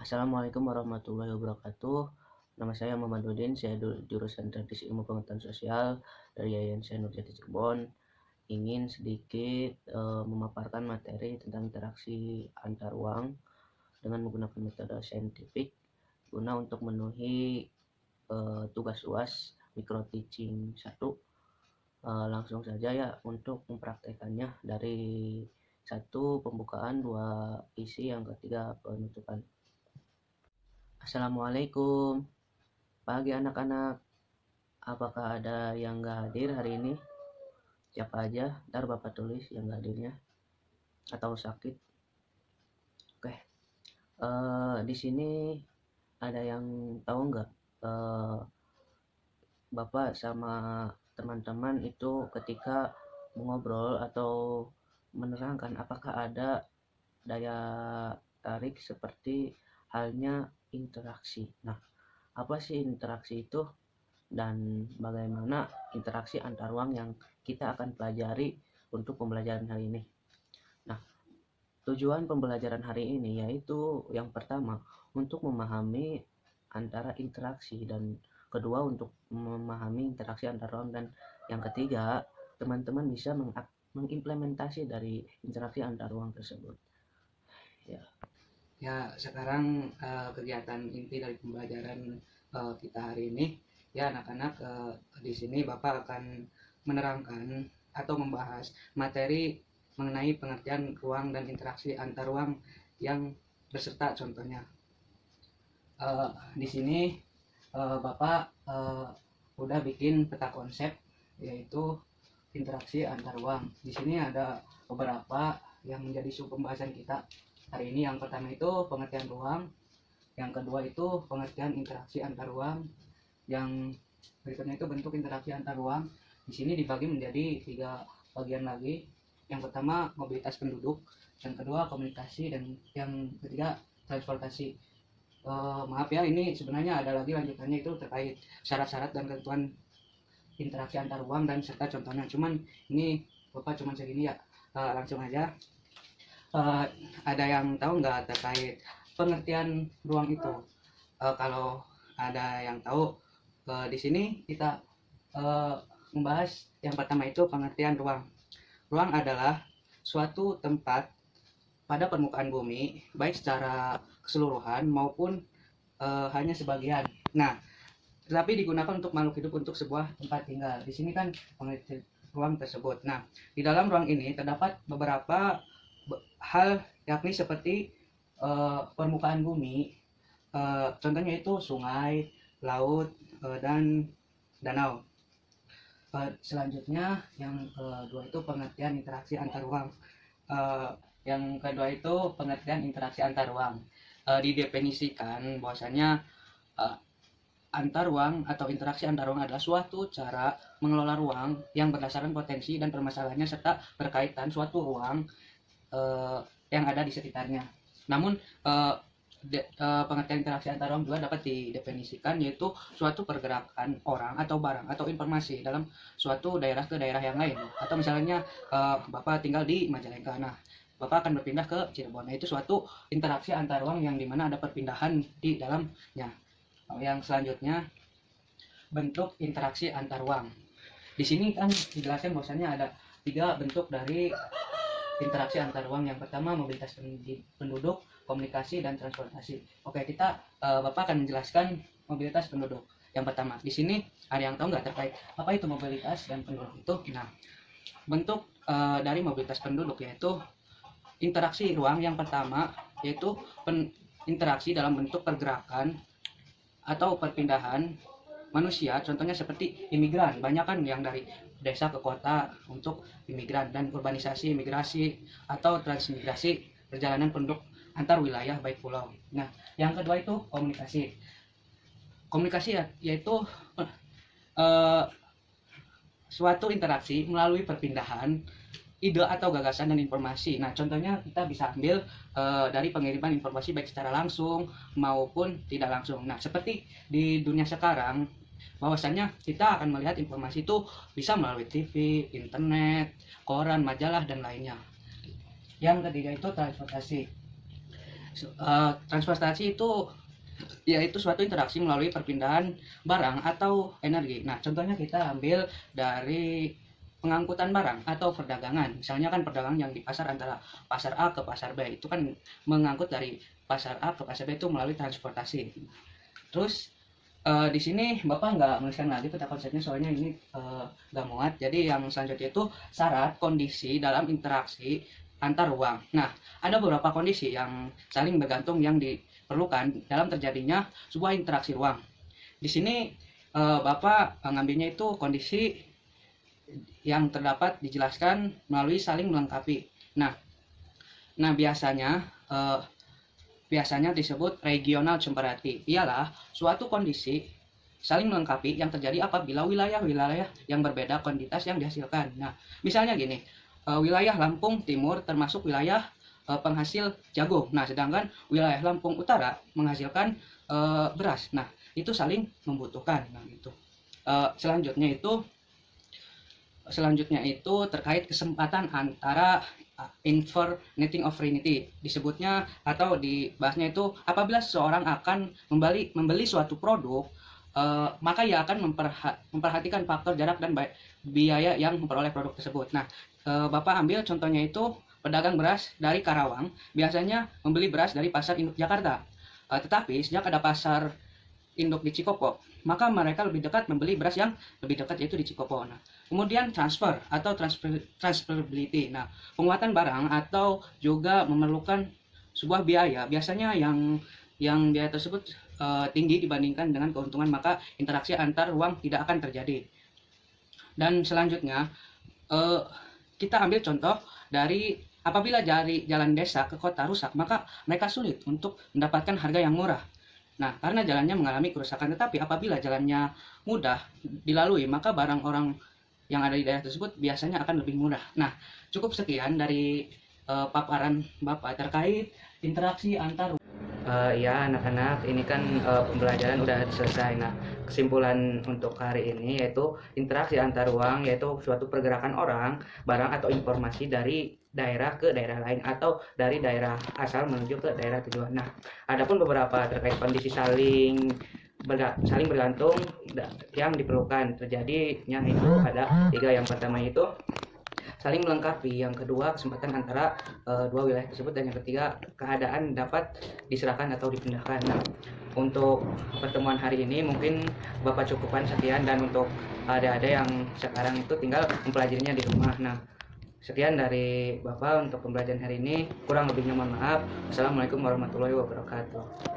Assalamualaikum warahmatullahi wabarakatuh. Nama saya Muhammad Udin, saya jurusan Teknik Ilmu Pengetahuan Sosial dari Yayasan Senurjati Cirebon. Ingin sedikit memaparkan materi tentang interaksi antar ruang dengan menggunakan metode saintifik guna untuk memenuhi tugas UAS micro teaching 1. Langsung saja ya untuk mempraktekannya dari 1 pembukaan, 2 isi, yang ketiga penutupan. Assalamualaikum. Pagi anak-anak, apakah ada yang nggak hadir hari ini? Siapa aja? Ntar Bapak tulis yang nggak hadirnya. Atau sakit. Oke. Di sini ada yang tahu nggak? Bapak sama teman-teman itu ketika mengobrol atau menerangkan, apakah ada daya tarik seperti halnya interaksi. Nah, apa sih interaksi itu? Dan bagaimana interaksi antar ruang yang kita akan pelajari untuk pembelajaran hari ini. Nah, tujuan pembelajaran hari ini yaitu yang pertama untuk memahami antara interaksi, dan kedua untuk memahami interaksi antar ruang, dan yang ketiga teman-teman bisa mengimplementasi dari interaksi antar ruang tersebut. Ya, sekarang kegiatan inti dari pembelajaran kita hari ini, ya anak-anak, di sini Bapak akan menerangkan atau membahas materi mengenai pengertian ruang dan interaksi antar ruang yang beserta contohnya. Di sini Bapak udah bikin peta konsep, yaitu interaksi antar ruang. Di sini ada beberapa yang menjadi sub pembahasan kita hari ini. Yang pertama itu pengertian ruang, yang kedua itu pengertian interaksi antar ruang, yang berikutnya itu bentuk interaksi antar ruang. Di sini dibagi menjadi 3 bagian lagi. Yang pertama mobilitas penduduk, yang kedua komunikasi, dan yang ketiga transportasi. Maaf ya, ini sebenarnya ada lagi lanjutannya, itu terkait syarat-syarat dan ketentuan interaksi antar ruang dan serta contohnya. Cuman ini Bapak cuma segini ya. Langsung aja. Ada yang tahu nggak terkait pengertian ruang itu? Kalau ada yang tahu, di sini kita membahas yang pertama itu pengertian ruang. Ruang adalah suatu tempat pada permukaan bumi, baik secara keseluruhan maupun hanya sebagian. Nah, tetapi digunakan untuk makhluk hidup untuk sebuah tempat tinggal. Di sini kan pengertian ruang tersebut. Nah, di dalam ruang ini terdapat beberapa hal, yakni seperti permukaan bumi, contohnya itu sungai, laut, dan danau. Selanjutnya yang kedua itu pengertian interaksi antar ruang. Yang kedua itu pengertian interaksi antar ruang. Didefinisikan bahwasanya antar ruang atau interaksi antar ruang adalah suatu cara mengelola ruang yang berdasarkan potensi dan permasalahannya serta berkaitan suatu ruang yang ada di sekitarnya. Namun pengertian interaksi antar ruang juga dapat didefinisikan, yaitu suatu pergerakan orang atau barang atau informasi dalam suatu daerah ke daerah yang lain. Atau misalnya Bapak tinggal di Majalengka, nah Bapak akan berpindah ke Cirebon. Nah, itu suatu interaksi antar ruang yang dimana ada perpindahan di dalamnya. Yang selanjutnya bentuk interaksi antar ruang. Di sini kan dijelaskan bahwasanya ada 3 bentuk dari interaksi antar ruang. Yang pertama mobilitas penduduk, komunikasi, dan transportasi. Oke, kita Bapak akan menjelaskan mobilitas penduduk. Yang pertama, di sini ada yang tahu nggak terkait apa itu mobilitas dan penduduk itu? Nah, bentuk dari mobilitas penduduk yaitu interaksi ruang yang pertama, yaitu interaksi dalam bentuk pergerakan atau perpindahan manusia, contohnya seperti imigran. Banyak kan yang dari desa ke kota untuk imigran, dan urbanisasi, migrasi, atau transmigrasi, perjalanan penduduk antar wilayah baik pulau. Nah, yang kedua itu komunikasi. Komunikasi yaitu suatu interaksi melalui perpindahan ide atau gagasan dan informasi. Nah, contohnya kita bisa ambil dari pengiriman informasi baik secara langsung maupun tidak langsung. Nah, seperti di dunia sekarang, bahwasannya kita akan melihat informasi itu bisa melalui TV, internet, koran, majalah, dan lainnya. Yang ketiga itu transportasi. Transportasi itu yaitu suatu interaksi melalui perpindahan barang atau energi. Nah, contohnya kita ambil dari pengangkutan barang atau perdagangan. Misalnya kan perdagangan yang di pasar antara pasar A ke pasar B itu kan mengangkut dari pasar A ke pasar B itu melalui transportasi. Terus di sini Bapak nggak menuliskan lagi peta konsepnya soalnya ini nggak muat. Jadi yang selanjutnya itu syarat kondisi dalam interaksi antar ruang. Nah, ada beberapa kondisi yang saling bergantung yang diperlukan dalam terjadinya sebuah interaksi ruang. Di sini Bapak ngambilnya itu kondisi yang terdapat dijelaskan melalui saling melengkapi. Nah, biasanya disebut regional temporality. Ialah suatu kondisi saling melengkapi yang terjadi apabila wilayah-wilayah yang berbeda kuantitas yang dihasilkan. Nah, misalnya gini, wilayah Lampung Timur termasuk wilayah penghasil jagung. Nah, sedangkan wilayah Lampung Utara menghasilkan beras. Nah, itu saling membutuhkan. Nah, gitu. Selanjutnya itu terkait kesempatan antara inverting opportunity. Disebutnya atau dibahasnya itu apabila seseorang akan membeli suatu produk, maka ia akan memperhatikan faktor jarak dan biaya yang memperoleh produk tersebut. Nah, Bapak ambil contohnya itu pedagang beras dari Karawang biasanya membeli beras dari pasar induk Jakarta. Tetapi sejak ada pasar induk di Cikopo, maka mereka lebih dekat membeli beras yang lebih dekat yaitu di Cikopo. Nah, kemudian transfer atau transferability. Nah, penguatan barang atau juga memerlukan sebuah biaya. Biasanya yang biaya tersebut tinggi dibandingkan dengan keuntungan, maka interaksi antar ruang tidak akan terjadi. Dan selanjutnya kita ambil contoh dari apabila dari jalan desa ke kota rusak, maka mereka sulit untuk mendapatkan harga yang murah. Nah, karena jalannya mengalami kerusakan, tetapi apabila jalannya mudah dilalui, maka barang orang yang ada di daerah tersebut biasanya akan lebih murah. Nah, cukup sekian dari paparan Bapak terkait interaksi antar. Ya anak-anak, ini kan pembelajaran udah selesai. Nah, kesimpulan untuk hari ini yaitu interaksi antar ruang, yaitu suatu pergerakan orang, barang atau informasi dari daerah ke daerah lain atau dari daerah asal menuju ke daerah tujuan. Nah, adapun beberapa terkait kondisi saling bergantung yang diperlukan terjadinya itu ada 3. Yang pertama itu saling melengkapi, yang kedua kesempatan antara dua wilayah tersebut, dan yang ketiga keadaan dapat diserahkan atau dipindahkan. Nah, untuk pertemuan hari ini mungkin Bapak cukupkan sekian, dan untuk adik-adik yang sekarang itu tinggal mempelajarinya di rumah. Nah, sekian dari Bapak untuk pembelajaran hari ini, kurang lebihnya mohon maaf. Assalamualaikum warahmatullahi wabarakatuh.